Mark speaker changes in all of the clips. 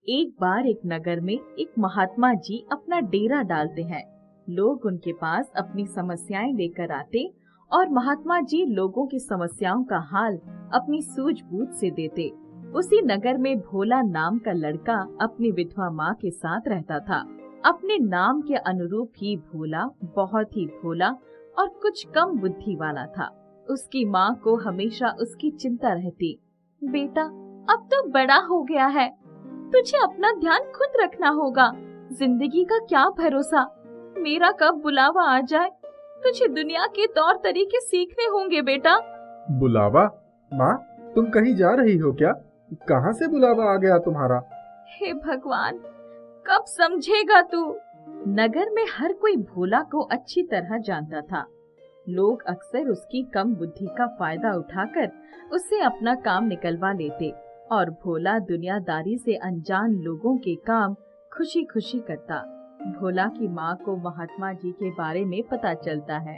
Speaker 1: एक बार एक नगर में एक महात्मा जी अपना डेरा डालते हैं। लोग उनके पास अपनी समस्याएं लेकर आते और महात्मा जी लोगों की समस्याओं का हाल अपनी सूझबूझ से देते। उसी नगर में भोला नाम का लड़का अपनी विधवा माँ के साथ रहता था। अपने नाम के अनुरूप ही भोला बहुत ही भोला और कुछ कम बुद्धि वाला था। उसकी माँ को हमेशा उसकी चिंता रहती। बेटा, अब तो बड़ा हो गया है, तुझे अपना ध्यान खुद रखना होगा। जिंदगी का क्या भरोसा, मेरा कब बुलावा आ जाए। तुझे दुनिया के तौर तरीके सीखने होंगे बेटा।
Speaker 2: बुलावा? माँ, तुम कहीं जा रही हो क्या? कहाँ से बुलावा आ गया तुम्हारा?
Speaker 1: हे भगवान, कब समझेगा तू। नगर में हर कोई भोला को अच्छी तरह जानता था। लोग अक्सर उसकी कम बुद्धि का फायदा उठाकर उससे अपना काम निकलवा लेते और भोला दुनियादारी से अनजान लोगों के काम खुशी खुशी करता। भोला की माँ को महात्मा जी के बारे में पता चलता है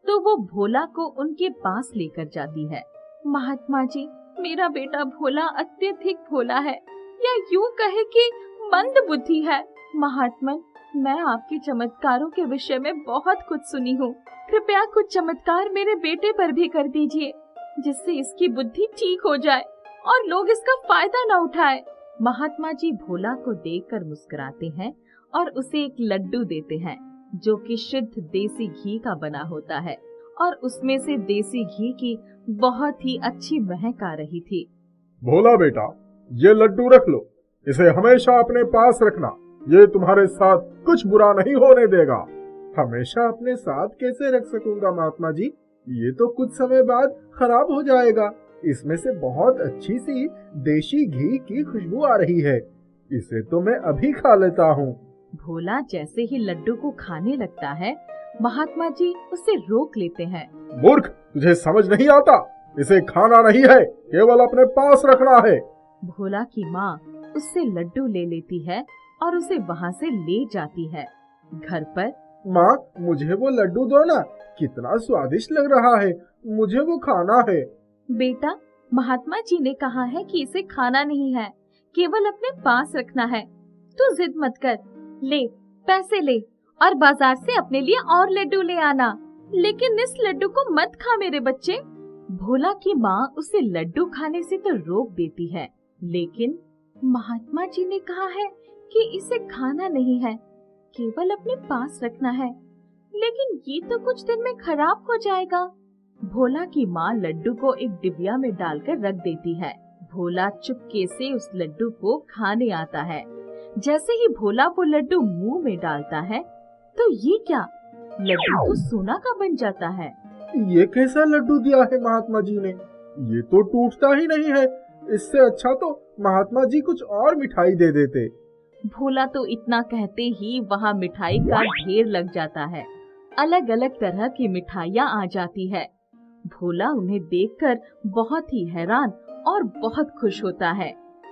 Speaker 1: तो वो भोला को उनके पास लेकर जाती है। महात्मा जी, मेरा बेटा भोला अत्यधिक भोला है, या यूं कहे कि मंद बुद्धि है। महात्मन, मैं आपके चमत्कारों के विषय में बहुत कुछ सुनी हूँ। कृपया कुछ चमत्कार मेरे बेटे पर भी कर दीजिए, जिससे इसकी बुद्धि ठीक हो जाए और लोग इसका फायदा न उठाए। महात्मा जी भोला को देखकर मुस्कुराते हैं और उसे एक लड्डू देते हैं जो कि शुद्ध देसी घी का बना होता है और उसमें से देसी घी की बहुत ही अच्छी महक आ रही थी।
Speaker 2: भोला बेटा, ये लड्डू रख लो, इसे हमेशा अपने पास रखना। ये तुम्हारे साथ कुछ बुरा नहीं होने देगा। हमेशा अपने साथ कैसे रख सकूंगा महात्मा जी? ये तो कुछ समय बाद खराब हो जाएगा। इसमें से बहुत अच्छी सी देशी घी की खुशबू आ रही है, इसे तो मैं अभी खा लेता हूँ।
Speaker 1: भोला जैसे ही लड्डू को खाने लगता है, महात्मा जी उसे रोक लेते हैं।
Speaker 2: मूर्ख, तुझे समझ नहीं आता, इसे खाना नहीं है, केवल अपने पास रखना है।
Speaker 1: भोला की माँ उससे लड्डू ले लेती है और उसे वहाँ से ले जाती है। घर पर
Speaker 2: माँ, मुझे वो लड्डू दो ना, कितना स्वादिष्ट लग रहा है, मुझे वो खाना है।
Speaker 1: बेटा, महात्मा जी ने कहा है कि इसे खाना नहीं है, केवल अपने पास रखना है। तू जिद मत कर, ले पैसे ले और बाजार से अपने लिए और लड्डू ले आना, लेकिन इस लड्डू को मत खा मेरे बच्चे। भोला की माँ उसे लड्डू खाने से तो रोक देती है, लेकिन महात्मा जी ने कहा है कि इसे खाना नहीं है, केवल अपने पास रखना है। लेकिन ये तो कुछ दिन में खराब हो जाएगा। भोला की माँ लड्डू को एक डिबिया में डालकर रख देती है। भोला चुपके से उस लड्डू को खाने आता है। जैसे ही भोला वो लड्डू मुंह में डालता है तो ये क्या, लड्डू तो सोना का बन जाता है।
Speaker 2: ये कैसा लड्डू दिया है महात्मा जी ने? ये तो टूटता ही नहीं है। इससे अच्छा तो महात्मा जी कुछ और मिठाई दे देते।
Speaker 1: भोला तो इतना कहते ही वहाँ मिठाई का ढेर लग जाता है। अलग अलग तरह की मिठाइयाँ आ जाती है। भोला उन्हें देखकर बहुत ही हैरान और बहुत खुश होता है।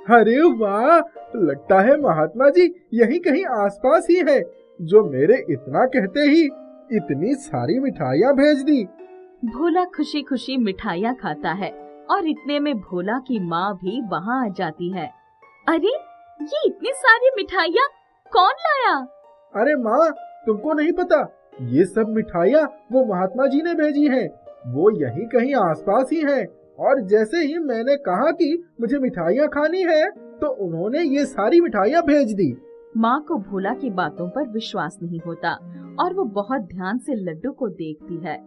Speaker 2: अरे वाह, लगता है महात्मा जी यहीं कहीं आसपास ही है, जो मेरे इतना कहते ही इतनी सारी मिठाइयाँ भेज दी।
Speaker 1: भोला खुशी खुशी मिठाइयाँ खाता है और इतने में भोला की माँ भी वहाँ आ जाती है। अरे, ये इतनी सारी मिठाइयाँ कौन लाया?
Speaker 2: अरे माँ, तुमको नहीं पता, ये सब मिठाइयाँ वो महात्मा जी ने भेजी हैं। वो यहीं कहीं आसपास ही हैं, और जैसे ही मैंने कहा कि मुझे मिठाइयाँ खानी है तो उन्होंने ये सारी मिठाइयाँ भेज दी।
Speaker 1: माँ को भोला की बातों पर विश्वास नहीं होता और वो बहुत ध्यान से लड्डू को देखती है।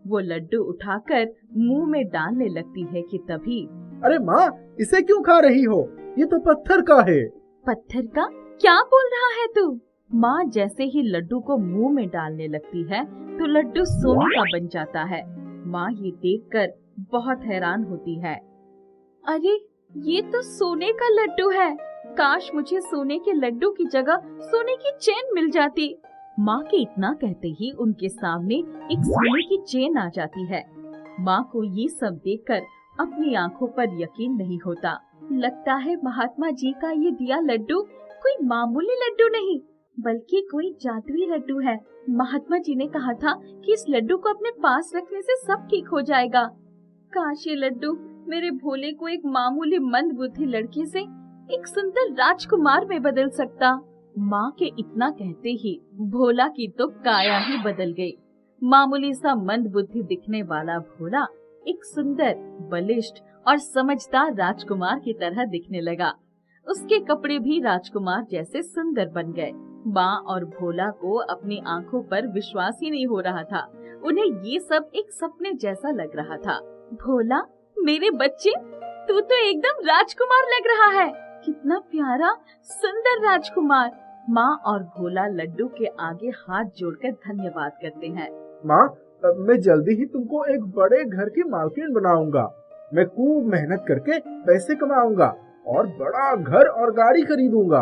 Speaker 1: वो लड्डू उठाकर मुंह में डालने लगती है कि तभी,
Speaker 2: अरे माँ, इसे क्यों खा रही हो? ये तो पत्थर का है।
Speaker 1: पत्थर का? क्या बोल रहा है तू? माँ जैसे ही लड्डू को मुंह में डालने लगती है तो लड्डू सोने का बन जाता है। माँ ये देखकर बहुत हैरान होती है। अरे, ये तो सोने का लड्डू है। काश मुझे सोने के लड्डू की जगह सोने की चेन मिल जाती। माँ के इतना कहते ही उनके सामने एक सोने की चेन आ जाती है। माँ को ये सब देखकर अपनी आंखों पर यकीन नहीं होता। लगता है महात्मा जी का ये दिया लड्डू कोई मामूली लड्डू नहीं, बल्कि कोई जादुई लड्डू है। महात्मा जी ने कहा था कि इस लड्डू को अपने पास रखने से सब ठीक हो जाएगा। काश ये लड्डू मेरे भोले को एक मामूली मंद बुद्धि लड़के से एक सुंदर राजकुमार में बदल सकता। माँ के इतना कहते ही भोला की तो काया ही बदल गई। मामूली सा मंद बुद्धि दिखने वाला भोला एक सुंदर, बलिष्ठ और समझदार राजकुमार की तरह दिखने लगा। उसके कपड़े भी राजकुमार जैसे सुंदर बन गए। माँ और भोला को अपनी आंखों पर विश्वास ही नहीं हो रहा था। उन्हें ये सब एक सपने जैसा लग रहा था। भोला, मेरे बच्चे, तू तो एकदम राजकुमार लग रहा है। कितना प्यारा, सुंदर राजकुमार। माँ और भोला लड्डू के आगे हाथ जोड़कर धन्यवाद करते हैं।
Speaker 2: माँ, मैं जल्दी ही तुमको एक बड़े घर की मालकिन बनाऊंगा। मैं खूब मेहनत करके पैसे कमाऊंगा और बड़ा घर और गाड़ी खरीदूंगा।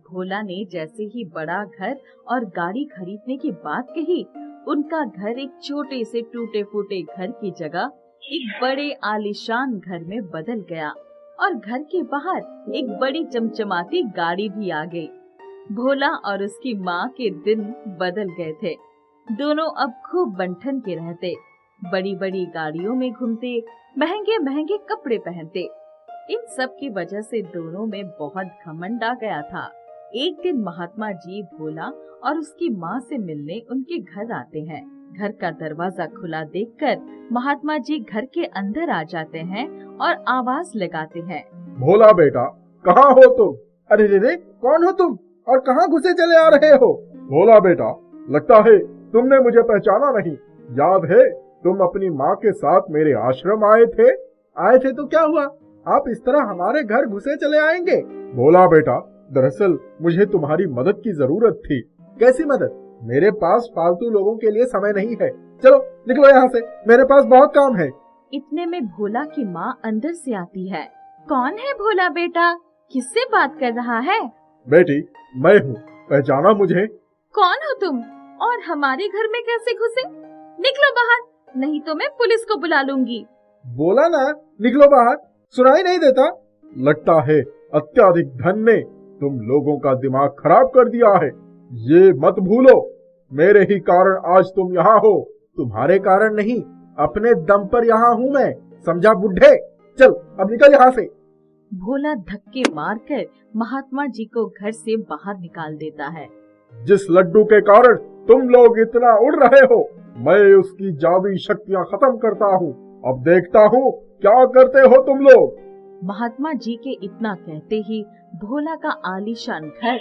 Speaker 1: भोला ने जैसे ही बड़ा घर और गाड़ी खरीदने की बात कही, उनका घर एक छोटे से टूटे फूटे घर की जगह एक बड़े आलीशान घर में बदल गया और घर के बाहर एक बड़ी चमचमाती गाड़ी भी आ गई। भोला और उसकी माँ के दिन बदल गए थे। दोनों अब खूब बंठन के रहते, बड़ी बड़ी गाड़ियों में घूमते, महंगे महंगे कपड़े पहनते। इन सब की वजह से दोनों में बहुत घमंड आ गया था। एक दिन महात्मा जी भोला और उसकी माँ से मिलने उनके घर आते हैं। घर का दरवाजा खुला देखकर महात्मा जी घर के अंदर आ जाते हैं और आवाज लगाते हैं,
Speaker 2: भोला बेटा, कहाँ हो तुम? अरे रे रे, कौन हो तुम और कहाँ घुसे चले आ रहे हो? भोला बेटा, लगता है तुमने मुझे पहचाना नहीं। याद है तुम अपनी माँ के साथ मेरे आश्रम आए थे? आए थे तो क्या हुआ? आप इस तरह हमारे घर घुसे चले आएंगे? भोला बेटा, दरअसल मुझे तुम्हारी मदद की जरूरत थी। कैसी मदद? मेरे पास फालतू लोगों के लिए समय नहीं है। चलो निकलो यहाँ से, मेरे पास बहुत काम है।
Speaker 1: इतने में भोला की माँ अंदर से आती है। कौन है भोला बेटा? किससे बात कर रहा है?
Speaker 2: बेटी, मैं हूँ, पहचाना मुझे?
Speaker 1: कौन हो तुम और हमारे घर में कैसे घुसे? निकलो बाहर, नहीं तो मैं पुलिस को बुला लूंगी।
Speaker 2: बोला ना, निकलो बाहर, सुनाई नहीं देता? लगता है अत्याधिक धन ने तुम लोगों का दिमाग खराब कर दिया है। ये मत भूलो, मेरे ही कारण आज तुम यहाँ हो। तुम्हारे कारण नहीं, अपने दम पर यहाँ हूँ मैं, समझा बुढ़े? चल अब निकल यहाँ से।
Speaker 1: भोला धक्के मारकर महात्मा जी को घर से बाहर निकाल देता है।
Speaker 2: जिस लड्डू के कारण तुम लोग इतना उड़ रहे हो, मैं उसकी जादुई शक्तियाँ खत्म करता हूँ। अब देखता हूँ क्या करते हो तुम लोग।
Speaker 1: महात्मा जी के इतना कहते ही भोला का आलीशान घर,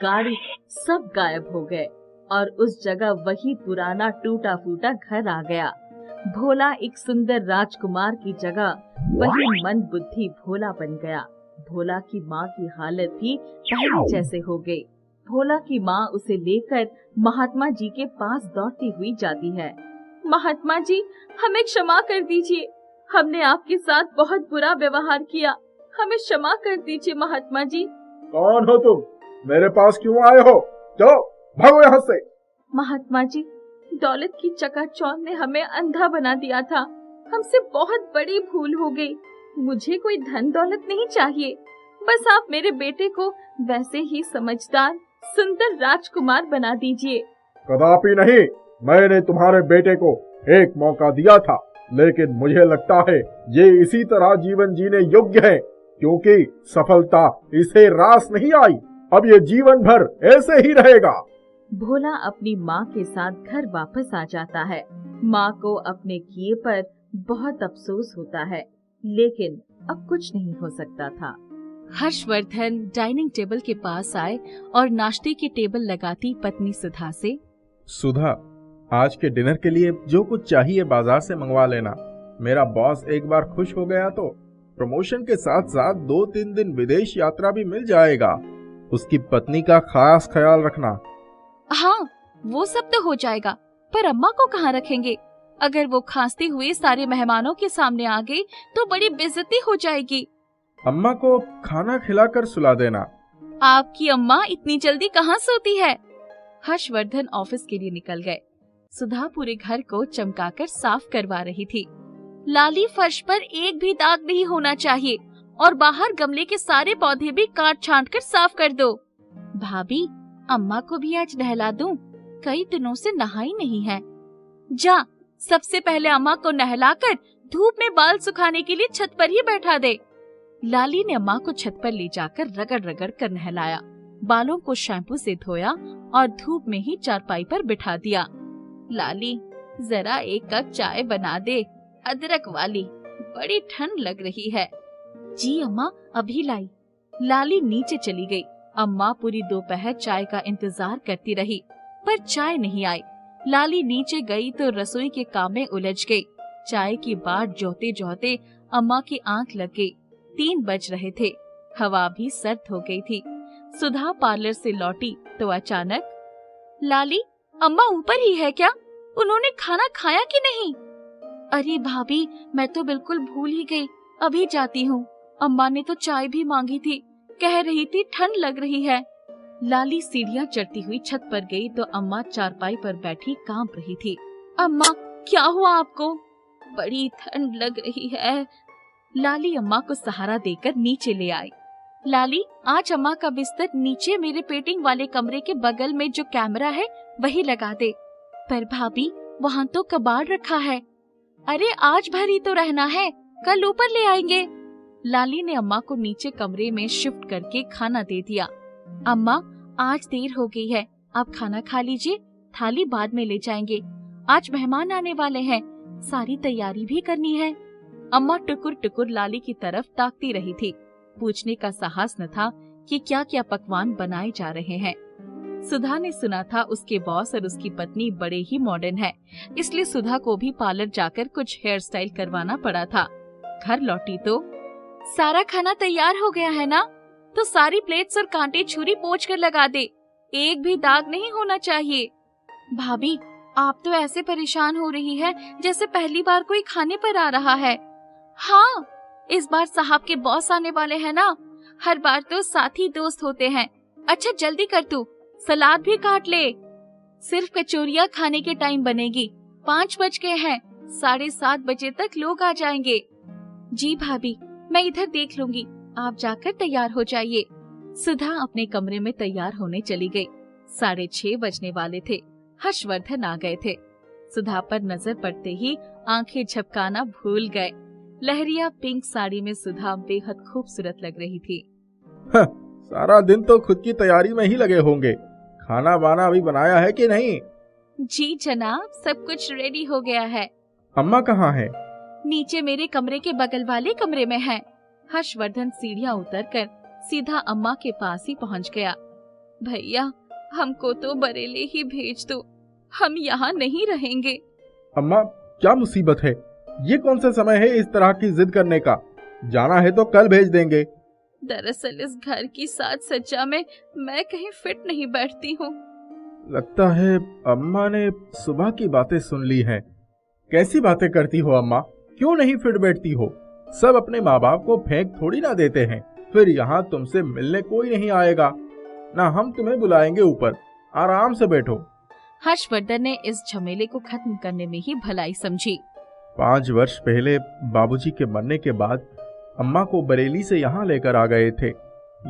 Speaker 1: गाड़ी सब गायब हो गए और उस जगह वही पुराना टूटा फूटा घर आ गया। भोला एक सुंदर राजकुमार की जगह वही मंद बुद्धि भोला बन गया। भोला की माँ की हालत भी पहले जैसे हो गई। भोला की माँ उसे लेकर महात्मा जी के पास दौड़ती हुई जाती है। महात्मा जी, हमें क्षमा कर दीजिए, हमने आपके साथ बहुत बुरा व्यवहार किया, हमें क्षमा कर दीजिए महात्मा जी।
Speaker 2: कौन हो तुम? मेरे पास क्यों आए हो? चलो भागो यहाँ से।
Speaker 1: महात्मा जी, दौलत की चकाचौंध ने हमें अंधा बना दिया था, हमसे बहुत बड़ी भूल हो गई। मुझे कोई धन दौलत नहीं चाहिए, बस आप मेरे बेटे को वैसे ही समझदार सुंदर राजकुमार बना दीजिए।
Speaker 2: कदापि नहीं, मैंने तुम्हारे बेटे को एक मौका दिया था, लेकिन मुझे लगता है ये इसी तरह जीवन जीने योग्य है, क्योंकि सफलता इसे रास नहीं आई। अब ये जीवन भर ऐसे ही रहेगा।
Speaker 1: भोला अपनी माँ के साथ घर वापस आ जाता है। माँ को अपने किए पर बहुत अफसोस होता है, लेकिन अब कुछ नहीं हो सकता था। हर्षवर्धन डाइनिंग टेबल के पास आए और नाश्ते की टेबल लगाती पत्नी सुधा से,
Speaker 2: सुधा, आज के डिनर के लिए जो कुछ चाहिए बाजार से मंगवा लेना। मेरा बॉस एक बार खुश हो गया तो प्रमोशन के साथ साथ 2-3 दिन विदेश यात्रा भी मिल जाएगा। उसकी पत्नी का खास ख्याल रखना।
Speaker 1: हाँ, वो सब तो हो जाएगा, पर अम्मा को कहाँ रखेंगे? अगर वो खांसते हुए सारे मेहमानों के सामने आ गई तो बड़ी बेइज्जती हो जाएगी।
Speaker 2: अम्मा को खाना खिलाकर सुला देना।
Speaker 1: आपकी अम्मा इतनी जल्दी कहाँ सोती है? हर्षवर्धन ऑफिस के लिए निकल गए। सुधा पूरे घर को चमकाकर साफ करवा रही थी। लाली फर्श पर एक भी दाग नहीं होना चाहिए और बाहर गमले के सारे पौधे भी काट छांट कर साफ कर दो। भाभी, अम्मा को भी आज नहला दूं? कई दिनों से नहाई नहीं है। जा, सबसे पहले अम्मा को नहलाकर धूप में बाल सुखाने के लिए छत पर ही बैठा दे। लाली ने अम्मा को छत पर ले जाकर रगड़ रगड़ कर नहलाया, बालों को शैम्पू से धोया और धूप में ही चारपाई पर बिठा दिया। लाली, जरा एक कप चाय बना दे, अदरक वाली, बड़ी ठंड लग रही है। जी अम्मा, अभी लाई। लाली नीचे चली गई। अम्मा पूरी दोपहर चाय का इंतजार करती रही, पर चाय नहीं आई। लाली नीचे गई तो रसोई के काम में उलझ गई। चाय की बाट जोते जोते अम्मा की आंख लग गई। 3 बज रहे थे, हवा भी सर्द हो गई थी। सुधा पार्लर से लौटी तो अचानक, लाली, अम्मा ऊपर ही है क्या? उन्होंने खाना खाया कि नहीं? अरे भाभी, मैं तो बिल्कुल भूल ही गई, अभी जाती हूँ। अम्मा ने तो चाय भी मांगी थी, कह रही थी ठंड लग रही है। लाली सीढ़ियाँ चढ़ती हुई छत पर गई तो अम्मा चारपाई पर बैठी कांप रही थी। अम्मा, क्या हुआ आपको? बड़ी ठंड लग रही है। लाली अम्मा को सहारा देकर नीचे ले आई। लाली, आज अम्मा का बिस्तर नीचे मेरे पेंटिंग वाले कमरे के बगल में जो कैमरा है वही लगा दे। पर भाभी, वहाँ तो कबाड़ रखा है। अरे आज भर ही तो रहना है, कल ऊपर ले आएंगे। लाली ने अम्मा को नीचे कमरे में शिफ्ट करके खाना दे दिया। अम्मा, आज देर हो गई है, आप खाना खा लीजिए, थाली बाद में ले जाएंगे। आज मेहमान आने वाले हैं, सारी तैयारी भी करनी है। अम्मा टुकुर टुकुर लाली की तरफ ताकती रही थी। पूछने का साहस न था कि क्या क्या पकवान बनाए जा रहे हैं। सुधा ने सुना था उसके बॉस और उसकी पत्नी बड़े ही मॉडर्न हैं, इसलिए सुधा को भी पार्लर जाकर कुछ हेयर स्टाइल करवाना पड़ा था। घर लौटी तो, सारा खाना तैयार हो गया है ना? तो सारी प्लेट्स और कांटे छुरी पोंछ कर लगा दे, एक भी दाग नहीं होना चाहिए। भाभी, आप तो ऐसे परेशान हो रही है जैसे पहली बार कोई खाने पर आ रहा है। हाँ, इस बार साहब के बॉस आने वाले हैं ना, हर बार तो साथी दोस्त होते हैं। अच्छा जल्दी कर तू, सलाद भी काट ले। सिर्फ कचौरियाँ खाने के टाइम बनेगी, 5 बज गए हैं, 7:30 बजे तक लोग आ जाएंगे। जी भाभी, मैं इधर देख लूंगी, आप जाकर तैयार हो जाइए। सुधा अपने कमरे में तैयार होने चली गई। 6:30 बजने वाले थे। हर्षवर्धन आ गए थे। सुधा पर नजर पड़ते ही आंखें झपकाना भूल गए। लहरिया पिंक साड़ी में सुधा बेहद खूबसूरत लग रही थी।
Speaker 2: सारा दिन तो खुद की तैयारी में ही लगे होंगे, खाना वाना अभी बनाया है कि नहीं?
Speaker 1: जी जनाब, सब कुछ रेडी हो गया है।
Speaker 2: अम्मा कहाँ है?
Speaker 1: नीचे मेरे कमरे के बगल वाले कमरे में है। हर्षवर्धन सीढ़ियाँ उतरकर सीधा अम्मा के पास ही पहुँच गया। भैया, हमको तो बरेली ही भेज दो, हम यहाँ नहीं रहेंगे।
Speaker 2: अम्मा, क्या मुसीबत है? ये कौन सा समय है इस तरह की जिद करने का? जाना है तो कल भेज देंगे।
Speaker 1: दरअसल इस घर की साज सज्जा में मैं कहीं फिट नहीं बैठती हूँ।
Speaker 2: लगता है अम्मा ने सुबह की बातें सुन ली हैं। कैसी बातें करती हो अम्मा? क्यों नहीं फिट बैठती हो? सब अपने माँ बाप को फेंक थोड़ी ना देते हैं। फिर यहाँ तुमसे मिलने कोई नहीं आएगा ना, हम तुम्हें बुलाएंगे ऊपर, आराम से बैठो।
Speaker 1: हर्षवर्धन ने इस झमेले को खत्म करने में ही भलाई समझी।
Speaker 2: 5 वर्ष पहले बाबूजी के मरने के बाद अम्मा को बरेली से यहाँ लेकर आ गए थे।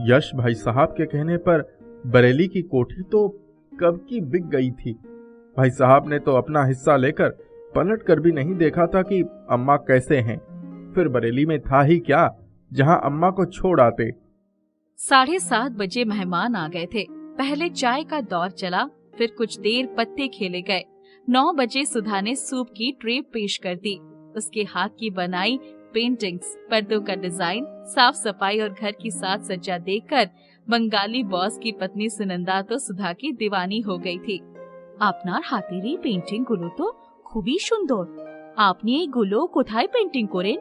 Speaker 2: यश भाई साहब के कहने पर बरेली की कोठी तो कब की बिक गई थी। भाई साहब ने तो अपना हिस्सा लेकर पलट कर भी नहीं देखा था कि अम्मा कैसे हैं। फिर बरेली में था ही क्या जहाँ अम्मा को छोड़ आते।
Speaker 1: 7:30 बजे मेहमान आ गए थे। पहले चाय का दौर चला, फिर कुछ देर पत्ते खेले गए। 9 बजे सुधा ने सूप की ट्रे पेश कर दी। उसके हाथ की बनाई पेंटिंग्स, पर्दों का डिजाइन, साफ सफाई और घर की साज सज्जा देखकर बंगाली बॉस की पत्नी सुनंदा तो सुधा की दीवानी हो गई थी। आपनार हाथेरी पेंटिंग गुलो तो खूबी सुंदर। आपने गुलो कोथाय पेंटिंग करें?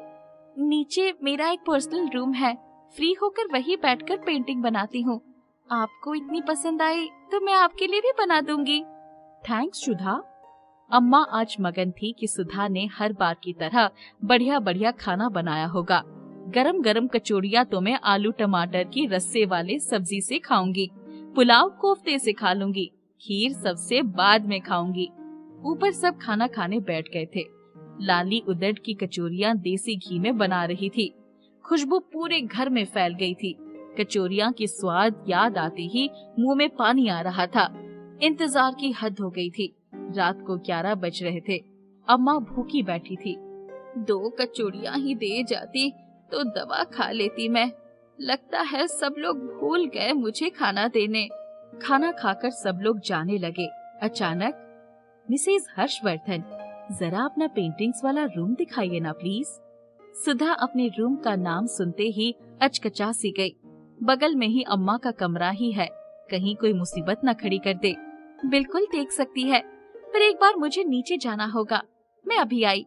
Speaker 1: नीचे मेरा एक पर्सनल रूम है, फ्री होकर वही बैठकर पेंटिंग बनाती हूँ। आपको इतनी पसंद आई तो मैं आपके लिए भी बना दूंगी। थैंक्स सुधा। अम्मा आज मगन थी कि सुधा ने हर बार की तरह बढ़िया बढ़िया खाना बनाया होगा। गरम गरम कचौड़ियाँ तो मैं आलू टमाटर की रस्से वाले सब्जी से खाऊंगी, पुलाव कोफ्ते से खा लूंगी, खीर सबसे बाद में खाऊंगी। ऊपर सब खाना खाने बैठ गए थे। लाली उदड़ की कचौरियाँ देसी घी में बना रही थी। खुशबू पूरे घर में फैल गई थी। कचौरियाँ की स्वाद याद आते ही मुंह में पानी आ रहा था। इंतजार की हद हो गई थी। रात को 11 बज रहे थे। अम्मा भूखी बैठी थी। 2 कचौड़ियाँ ही दे जाती, तो दवा खा लेती मैं। लगता है सब लोग भूल गए मुझे खाना देने। खाना खाकर सब लोग जाने लगे। अचानक, मिसेस हर्षवर्धन, जरा अपना पेंटिंग्स वाला रूम दिखाइए ना प्लीज। सुधा अपने रूम का नाम सुनते ही अचकचा सी गई। बगल में ही अम्मा का कमरा ही है, कहीं कोई मुसीबत न खड़ी कर दे। बिल्कुल देख सकती है, पर एक बार मुझे नीचे जाना होगा, मैं अभी आई।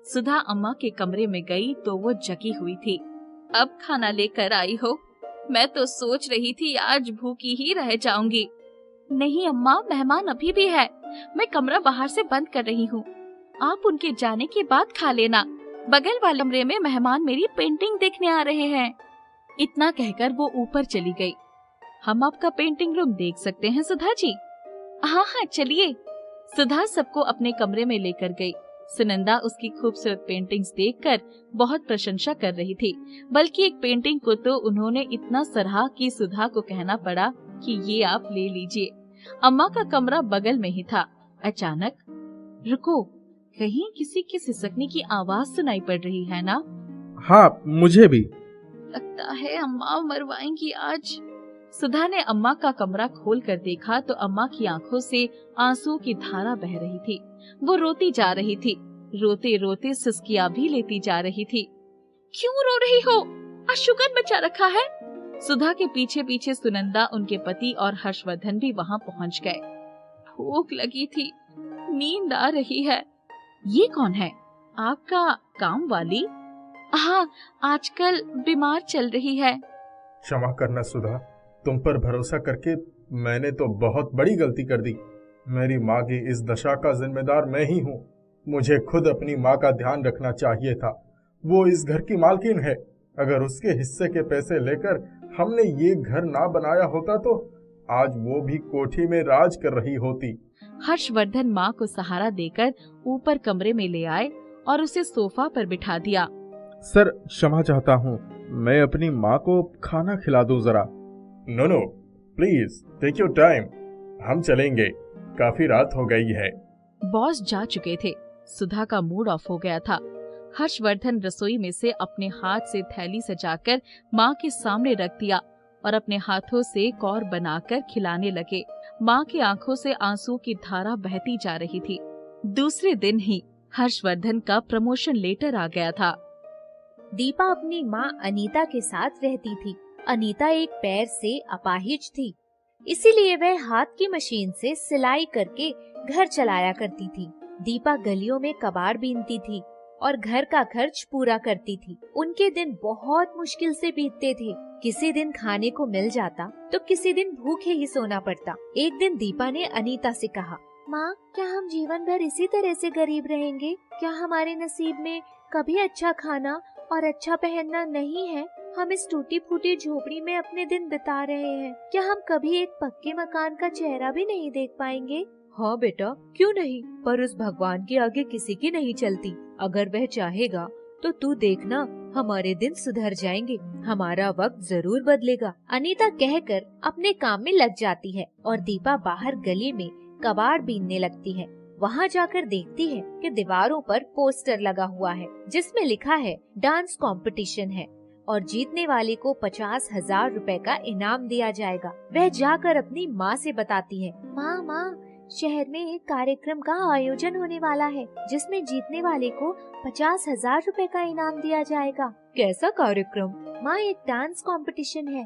Speaker 1: सुधा अम्मा के कमरे में गई तो वो जगी हुई थी। अब खाना लेकर आई हो? मैं तो सोच रही थी आज भूखी ही रह जाऊंगी। नहीं अम्मा, मेहमान अभी भी है, मैं कमरा बाहर से बंद कर रही हूँ, आप उनके जाने के बाद खा लेना। बगल वाले कमरे में मेहमान मेरी पेंटिंग देखने आ रहे हैं। इतना कहकर वो ऊपर चली गई। हम आपका पेंटिंग रूम देख सकते हैं सुधा जी? हाँ हाँ चलिए। सुधा सबको अपने कमरे में लेकर गई। सुनंदा उसकी खूबसूरत पेंटिंग्स देखकर बहुत प्रशंसा कर रही थी, बल्कि एक पेंटिंग को तो उन्होंने इतना सराहा कि सुधा को कहना पड़ा कि ये आप ले लीजिए। अम्मा का कमरा बगल में ही था। अचानक, रुको, कहीं किसी के सिसकने की आवाज सुनाई पड़ रही है ना?
Speaker 2: हाँ, मुझे भी
Speaker 1: लगता है अम्मा मरवाएंगी आज। सुधा ने अम्मा का कमरा खोल कर देखा तो अम्मा की आंखों से आंसू की धारा बह रही थी। वो रोती जा रही थी, रोते रोते सिसकियां भी लेती जा रही थी। क्यों रो रही हो? आज शुगर मचा रखा है। सुधा के पीछे पीछे सुनंदा, उनके पति और हर्षवर्धन भी वहाँ पहुँच गए। भूख लगी थी, नींद आ रही है। ये कौन है? आपका काम वाली? हाँ, आजकल बीमार चल रही है।
Speaker 2: क्षमा करना सुधा, तुम पर भरोसा करके मैंने तो बहुत बड़ी गलती कर दी। मेरी माँ की इस दशा का जिम्मेदार मैं ही हूँ। मुझे खुद अपनी माँ का ध्यान रखना चाहिए था। वो इस घर की मालकिन है। अगर उसके हिस्से के पैसे लेकर हमने ये घर ना बनाया होता तो आज वो भी कोठी में राज कर रही होती।
Speaker 1: हर्षवर्धन माँ को सहारा देकर ऊपर कमरे में ले आए और उसे सोफा पर बिठा दिया।
Speaker 2: सर, क्षमा चाहता हूँ, मैं अपनी माँ को खाना खिला दूं जरा। No, please take your time, हम चलेंगे, काफी रात हो गई है।
Speaker 1: बॉस जा चुके थे। सुधा का मूड ऑफ हो गया था। हर्षवर्धन रसोई में से अपने हाथ से थैली सजाकर माँ के सामने रख दिया और अपने हाथों से कौर बनाकर खिलाने लगे। माँ की आंखों से आंसू की धारा बहती जा रही थी। दूसरे दिन ही हर्षवर्धन का प्रमोशन लेटर आ गया था।
Speaker 3: दीपा अपनी माँ अनीता के साथ रहती थी। अनीता एक पैर से अपाहिज थी, इसीलिए वह हाथ की मशीन से सिलाई करके घर चलाया करती थी। दीपा गलियों में कबाड़ बीनती थी और घर का खर्च पूरा करती थी। उनके दिन बहुत मुश्किल से बीतते थे। किसी दिन खाने को मिल जाता तो किसी दिन भूखे ही सोना पड़ता। एक दिन दीपा ने अनीता से कहा, माँ, क्या हम जीवन भर इसी तरह से गरीब रहेंगे? क्या हमारे नसीब में कभी अच्छा खाना और अच्छा पहनना नहीं है? हम इस टूटी फूटी झोपड़ी में अपने दिन बिता रहे हैं। क्या हम कभी एक पक्के मकान का चेहरा भी नहीं देख पाएंगे? हाँ बेटा, क्यों नहीं, पर उस भगवान के आगे किसी की नहीं चलती। अगर वह चाहेगा तो तू देखना, हमारे दिन सुधर जाएंगे, हमारा वक्त जरूर बदलेगा। अनीता कहकर अपने काम में लग जाती है और दीपा बाहर गली में कबाड़ बीनने लगती है। वहाँ जाकर देखती है कि दीवारों पर पोस्टर लगा हुआ है जिसमें लिखा है डांस कंपटीशन है और जीतने वाले को 50,000 रुपए का इनाम दिया जाएगा। वह जाकर अपनी माँ से बताती है, माँ, शहर में एक कार्यक्रम का आयोजन होने वाला है जिसमें जीतने वाले को 50,000 रुपए का इनाम दिया जाएगा। कैसा कार्यक्रम? माँ, एक डांस कंपटीशन है।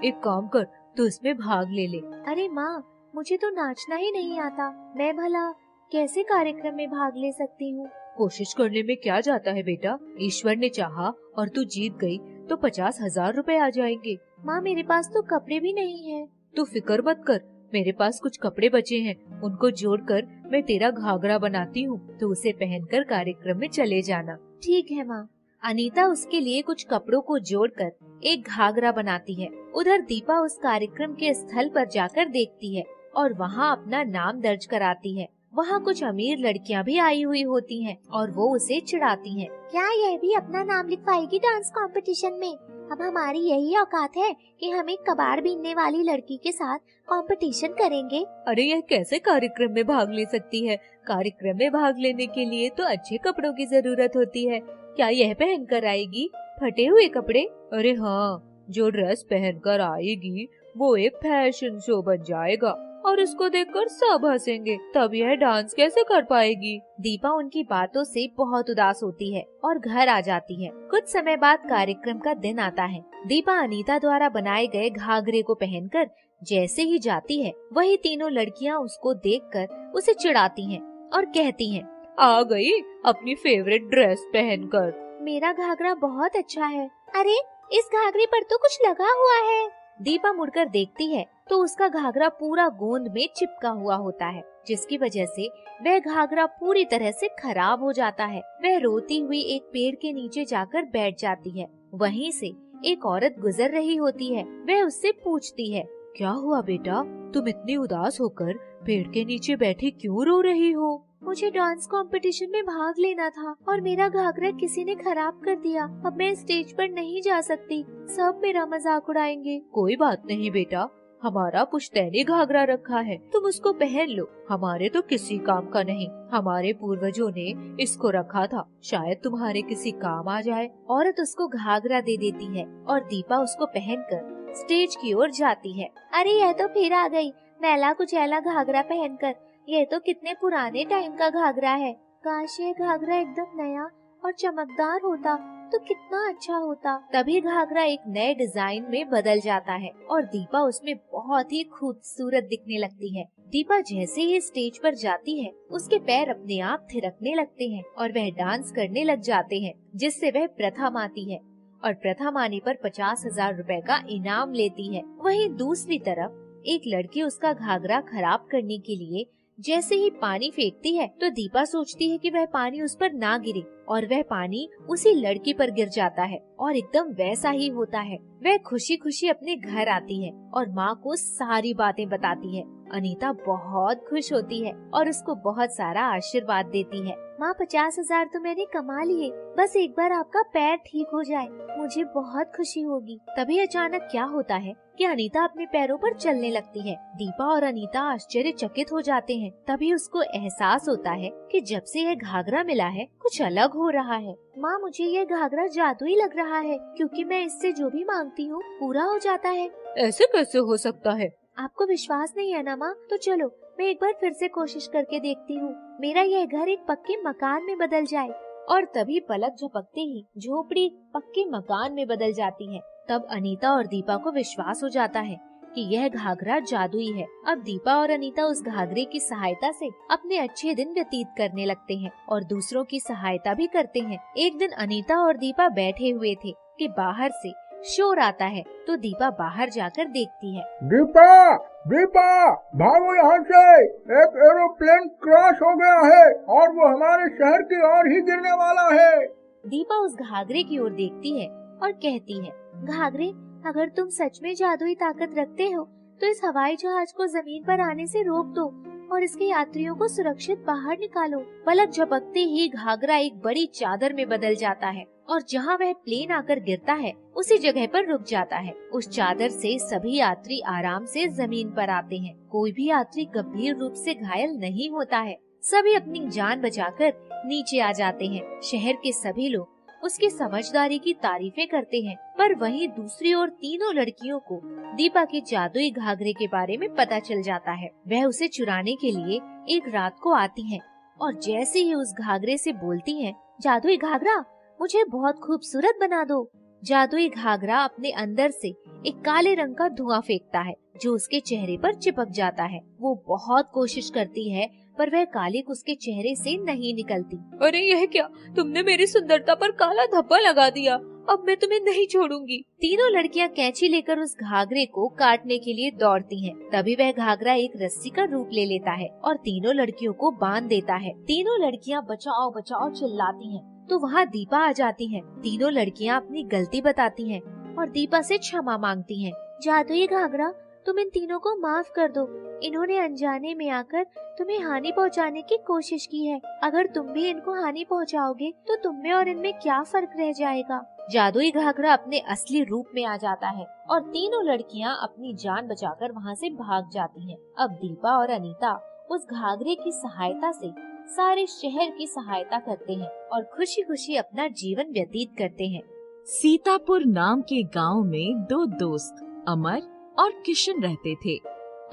Speaker 3: एक काम कर, तू इसमें भाग ले ले। अरे माँ, मुझे तो नाचना ही नहीं आता, मैं भला कैसे कार्यक्रम में भाग ले सकती हूँ? कोशिश करने में क्या जाता है बेटा, ईश्वर ने चाहा और तू जीत गई तो 50,000 रुपए आ जाएंगे। माँ, मेरे पास तो कपड़े भी नहीं है। तू फिक्र मत कर, मेरे पास कुछ कपड़े बचे हैं, उनको जोड़कर मैं तेरा घाघरा बनाती हूँ, तो उसे पहनकर कार्यक्रम में चले जाना। ठीक है माँ। अनीता उसके लिए कुछ कपड़ों को जोड़कर एक घाघरा बनाती है। उधर दीपा उस कार्यक्रम के स्थल पर जाकर देखती है और वहाँ अपना नाम दर्ज कराती है। वहाँ कुछ अमीर लड़कियाँ भी आई हुई होती हैं और वो उसे चिढ़ाती हैं। क्या यह भी अपना नाम लिखवाएगी डांस कंपटीशन में? अब हमारी यही औकात है कि हम एक कबाड़ बीनने वाली लड़की के साथ कंपटीशन करेंगे। अरे यह कैसे कार्यक्रम में भाग ले सकती है? कार्यक्रम में भाग लेने के लिए तो अच्छे कपड़ों की जरूरत होती है। क्या यह पहन कर आएगी? फटे हुए कपड़े? अरे हाँ, जो ड्रेस पहनकर आएगी वो एक फैशन शो बन जाएगा और इसको देखकर सब हंसेंगे, तब यह डांस कैसे कर पाएगी? दीपा उनकी बातों से बहुत उदास होती है और घर आ जाती है। कुछ समय बाद कार्यक्रम का दिन आता है। दीपा अनीता द्वारा बनाए गए घाघरे को पहनकर जैसे ही जाती है, वही तीनों लड़कियां उसको देखकर उसे चिढ़ाती हैं और कहती हैं, आ गई अपनी फेवरेट ड्रेस पहनकर। मेरा घाघरा बहुत अच्छा है। अरे इस घाघरे पर तो कुछ लगा हुआ है। दीपा मुड़कर देखती है तो उसका घाघरा पूरा गोंद में चिपका हुआ होता है, जिसकी वजह से वह घाघरा पूरी तरह से खराब हो जाता है। वह रोती हुई एक पेड़ के नीचे जाकर बैठ जाती है। वहीं से एक औरत गुजर रही होती है। वह उससे पूछती है, क्या हुआ बेटा, तुम इतनी उदास होकर पेड़ के नीचे बैठी क्यों रो रही हो? मुझे डांस कंपटीशन में भाग लेना था और मेरा घाघरा किसी ने खराब कर दिया। अब मैं स्टेज पर नहीं जा सकती, सब मेरा मजाक उड़ाएंगे। कोई बात नहीं बेटा, हमारा पुश्तैनी घाघरा रखा है, तुम उसको पहन लो। हमारे तो किसी काम का नहीं, हमारे पूर्वजों ने इसको रखा था, शायद तुम्हारे किसी काम आ जाए। औरत उसको घाघरा दे देती है और दीपा उसको पहनकर स्टेज की ओर जाती है। अरे यह तो फिर आ गई मैला कुचैला घाघरा पहनकर। यह तो कितने पुराने टाइम का घाघरा है। काश ये घाघरा एकदम नया और चमकदार होता तो कितना अच्छा होता। तभी घाघरा एक नए डिजाइन में बदल जाता है और दीपा उसमें बहुत ही खूबसूरत दिखने लगती है। दीपा जैसे ही स्टेज पर जाती है, उसके पैर अपने आप थिरकने लगते हैं और वह डांस करने लग जाते हैं, जिससे वह प्रथम आती है और प्रथम आने पर 50,000 रुपए का इनाम लेती है। वहीं दूसरी तरफ एक लड़की उसका घाघरा खराब करने के लिए जैसे ही पानी फेंकती है तो दीपा सोचती है कि वह पानी उस पर ना गिरे और वह पानी उसी लड़की पर गिर जाता है और एकदम वैसा ही होता है। वह खुशी खुशी अपने घर आती है और माँ को सारी बातें बताती है। अनीता बहुत खुश होती है और उसको बहुत सारा आशीर्वाद देती है। माँ 50,000 तो मैंने कमा लिए, बस एक बार आपका पैर ठीक हो जाए, मुझे बहुत खुशी होगी। तभी अचानक क्या होता है कि अनीता अपने पैरों पर चलने लगती है। दीपा और अनीता आश्चर्यचकित हो जाते हैं। तभी उसको एहसास होता है कि जब से यह घाघरा मिला है कुछ अलग हो रहा है। माँ मुझे यह घाघरा जादुई लग रहा है, क्योंकि मैं इससे जो भी मांगती हूँ पूरा हो जाता है। ऐसे कैसे हो सकता है? आपको विश्वास नहीं है ना माँ? तो चलो मैं एक बार फिर से कोशिश करके देखती हूँ, मेरा यह घर एक पक्के मकान में बदल जाए। और तभी पलक झपकते ही झोपड़ी पक्के मकान में बदल जाती है। तब अनीता और दीपा को विश्वास हो जाता है कि यह घाघरा जादुई है। अब दीपा और अनीता उस घाघरे की सहायता से अपने अच्छे दिन व्यतीत करने लगते हैं और दूसरों की सहायता भी करते हैं। एक दिन अनीता और दीपा बैठे हुए थे कि बाहर से शोर आता है, तो दीपा बाहर जाकर देखती है।
Speaker 2: दीपा, दीपा, भागो यहाँ से, एक एरोप्लेन क्रैश हो गया है और वो हमारे शहर की ओर ही गिरने वाला है।
Speaker 3: दीपा उस घाघरे की ओर देखती है और कहती है, घाघरे, अगर तुम सच में जादुई ताकत रखते हो तो इस हवाई जहाज को जमीन पर आने से रोक दो और इसके यात्रियों को सुरक्षित बाहर निकालो। पलक झपकते ही घाघरा एक बड़ी चादर में बदल जाता है और जहाँ वह प्लेन आकर गिरता है उसी जगह पर रुक जाता है। उस चादर से सभी यात्री आराम से जमीन पर आते हैं। कोई भी यात्री गंभीर रूप से घायल नहीं होता है। सभी अपनी जान बचाकर नीचे आ जाते हैं। शहर के सभी लोग उसकी समझदारी की तारीफें करते हैं। पर वहीं दूसरी ओर तीनों लड़कियों को दीपा के जादुई घाघरे के बारे में पता चल जाता है। वह उसे चुराने के लिए एक रात को आती हैं और जैसे ही उस घाघरे से बोलती हैं, जादुई घाघरा, मुझे बहुत खूबसूरत बना दो। जादुई घाघरा अपने अंदर से एक काले रंग का धुआं फेंकता है जो उसके चेहरे पर चिपक जाता है। वो बहुत कोशिश करती है पर वह कालिक उसके चेहरे से नहीं निकलती। अरे यह क्या, तुमने मेरी सुंदरता पर काला धब्बा लगा दिया, अब मैं तुम्हें नहीं छोड़ूंगी। तीनों लड़कियां कैंची लेकर उस घाघरे को काटने के लिए दौड़ती हैं। तभी वह घाघरा एक रस्सी का रूप ले लेता है और तीनों लड़कियों को बांध देता है। तीनों लड़कियां बचाओ बचाओ चिल्लाती हैं, तो वहाँ दीपा आ जाती है। तीनों लड़कियां अपनी गलती बताती हैं और दीपा से क्षमा मांगती हैं। जादुई घाघरा, तुम इन तीनों को माफ कर दो, इन्होंने अनजाने में आकर तुम्हें हानि पहुंचाने की कोशिश की है। अगर तुम भी इनको हानि पहुंचाओगे तो तुम में और इनमें क्या फर्क रह जाएगा। जादुई घाघरा अपने असली रूप में आ जाता है और तीनों लड़कियां अपनी जान बचाकर वहां से भाग जाती हैं। अब दीपा और अनीता उस घाघरे की सहायता से सारे शहर की सहायता करते हैं और खुशी खुशी अपना जीवन व्यतीत करते हैं।
Speaker 1: सीतापुर नाम के गांव में दो दोस्त अमर और किशन रहते थे।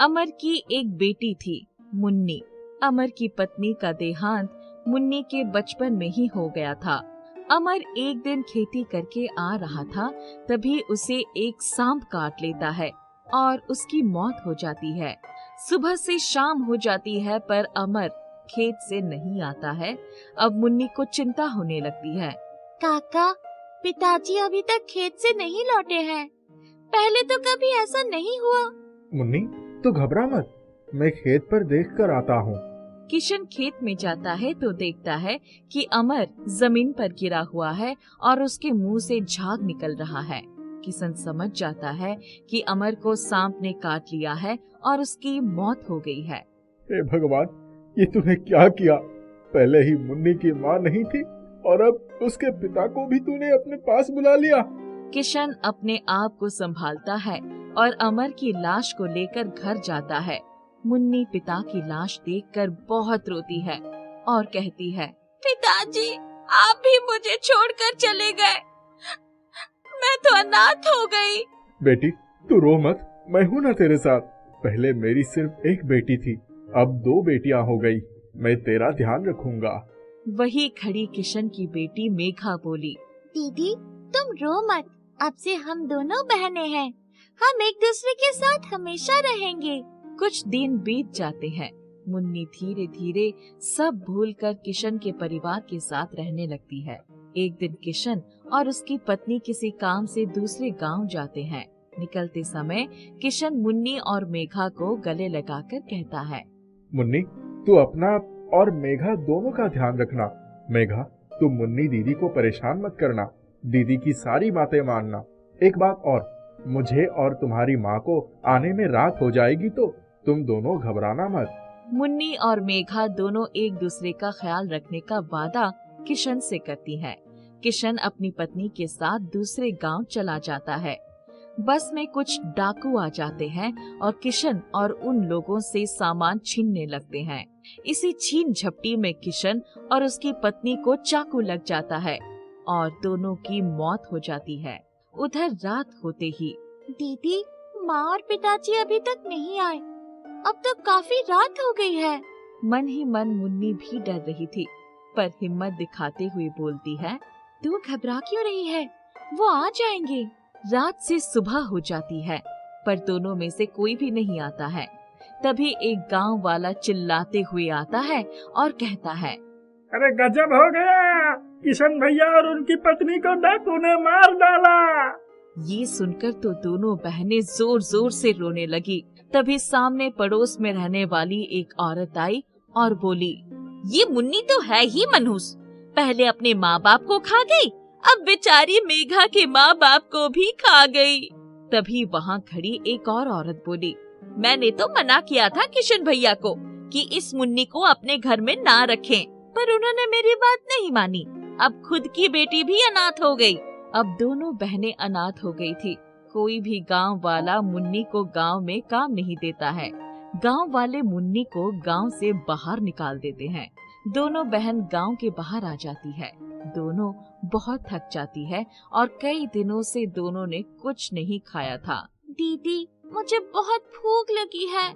Speaker 1: अमर की एक बेटी थी मुन्नी। अमर की पत्नी का देहांत मुन्नी के बचपन में ही हो गया था। अमर एक दिन खेती करके आ रहा था, तभी उसे एक सांप काट लेता है और उसकी मौत हो जाती है। सुबह से शाम हो जाती है पर अमर खेत से नहीं आता है। अब मुन्नी को चिंता होने लगती है।
Speaker 3: काका, पिताजी अभी तक खेत से नहीं लौटे हैं। पहले तो कभी ऐसा नहीं हुआ।
Speaker 2: मुन्नी, तू घबरा मत, मैं खेत पर देख कर आता हूँ।
Speaker 1: किशन खेत में जाता है तो देखता है कि अमर जमीन पर गिरा हुआ है और उसके मुंह से झाग निकल रहा है। किशन समझ जाता है कि अमर को सांप ने काट लिया है और उसकी मौत हो गई है।
Speaker 2: हे भगवान, ये तूने क्या किया? पहले ही मुन्नी की माँ नहीं थी और अब उसके पिता को भी तूने अपने पास बुला लिया।
Speaker 1: किशन अपने आप को संभालता है और अमर की लाश को लेकर घर जाता है। मुन्नी पिता की लाश देखकर बहुत रोती है और कहती है, पिताजी, आप भी मुझे छोड़कर चले गए। मैं तो अनाथ हो गई।
Speaker 2: बेटी, तू रो मत, मैं हूँ ना तेरे साथ। पहले मेरी सिर्फ एक बेटी थी, अब 2 बेटियां हो गई। मैं तेरा ध्यान रखूंगा।
Speaker 1: वही खड़ी किशन की बेटी मेघा बोली,
Speaker 3: दीदी, तुम रो मत, अब से हम दोनों बहनें हैं। हम एक दूसरे के साथ हमेशा रहेंगे।
Speaker 1: कुछ दिन बीत जाते हैं। मुन्नी धीरे धीरे सब भूलकर किशन के परिवार के साथ रहने लगती है। एक दिन किशन और उसकी पत्नी किसी काम से दूसरे गांव जाते हैं। निकलते समय किशन मुन्नी और मेघा को गले लगाकर कहता है,
Speaker 2: मुन्नी, तू अपना और मेघा दोनों का ध्यान रखना। मेघा, तू मुन्नी दीदी को परेशान मत करना, दीदी की सारी बातें मानना। एक बात और, मुझे और तुम्हारी माँ को आने में रात हो जाएगी तो तुम दोनों घबराना मत।
Speaker 1: मुन्नी और मेघा दोनों एक दूसरे का ख्याल रखने का वादा किशन से करती है। किशन अपनी पत्नी के साथ दूसरे गांव चला जाता है। बस में कुछ डाकू आ जाते हैं और किशन और उन लोगों से सामान छीनने लगते हैं। इसी छीन झपटी में किशन और उसकी पत्नी को चाकू लग जाता है और दोनों की मौत हो जाती है। उधर रात होते ही,
Speaker 3: दीदी, माँ और पिताजी अभी तक नहीं आए। अब तो काफी रात हो गई है।
Speaker 1: मन ही मन मुन्नी भी डर रही थी, पर हिम्मत दिखाते हुए बोलती है,
Speaker 3: तू घबरा क्यों रही है? वो आ जाएंगे।
Speaker 1: रात से सुबह हो जाती है, पर दोनों में से कोई भी नहीं आता है। तभी एक गांव वाला चिल्लाते हुए आता है और कहता है,
Speaker 4: अरे गजब हो गया, किशन भैया और उनकी पत्नी को डाकू ने मार डाला।
Speaker 1: ये सुनकर तो दोनों बहनें जोर जोर से रोने लगी। तभी सामने पड़ोस में रहने वाली एक औरत आई और बोली, ये मुन्नी तो है ही मनहूस, पहले अपने माँ बाप को खा गई, अब बेचारी मेघा के माँ बाप को भी खा गई। तभी वहाँ खड़ी एक और औरत बोली, मैंने तो मना किया था किशन भैया को कि इस मुन्नी को अपने घर में ना रखें, पर उन्होंने मेरी बात नहीं मानी। अब खुद की बेटी भी अनाथ हो गई। अब दोनों बहनें अनाथ हो गई थी। कोई भी गांव वाला मुन्नी को गांव में काम नहीं देता है। गांव वाले मुन्नी को गांव से बाहर निकाल देते हैं। दोनों बहन गांव के बाहर आ जाती है। दोनों बहुत थक जाती है और कई दिनों से दोनों ने कुछ नहीं खाया था।
Speaker 3: दीदी, मुझे बहुत भूख लगी है।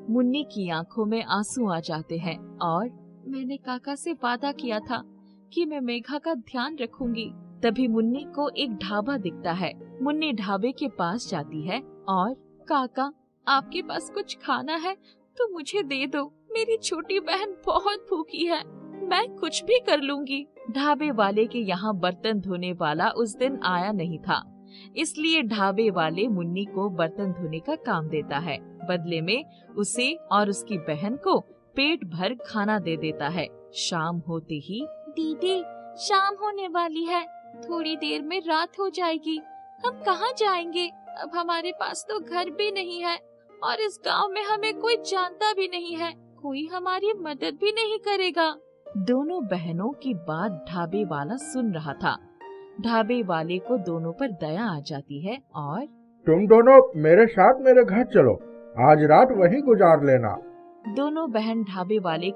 Speaker 1: मुन्नी की आंखों में आंसू आ जाते हैं और मैंने काका से वादा किया था कि मैं मेघा का ध्यान रखूंगी। तभी मुन्नी को एक ढाबा दिखता है। मुन्नी ढाबे के पास जाती है और, काका, आपके पास कुछ खाना है तो मुझे दे दो, मेरी छोटी बहन बहुत भूखी है, मैं कुछ भी कर लूंगी। ढाबे वाले के यहाँ बर्तन धोने वाला उस दिन आया नहीं था, इसलिए ढाबे वाले मुन्नी को बर्तन धोने का काम देता है। बदले में उसे और उसकी बहन को पेट भर खाना दे देता है। शाम होते ही,
Speaker 3: दीदी, शाम होने वाली है, थोड़ी देर में रात हो जाएगी, हम कहाँ जाएंगे? अब हमारे पास तो घर भी नहीं है और इस गांव में हमें कोई जानता भी नहीं है, कोई हमारी मदद भी नहीं करेगा।
Speaker 1: दोनों बहनों की बात ढाबे वाला सुन रहा था। ढाबे वाले को दोनों पर दया आ जाती है और,
Speaker 2: तुम दोनों मेरे साथ मेरे घर चलो, आज रात वहीं गुजार लेना।
Speaker 1: दोनों बहन ढाबे वाले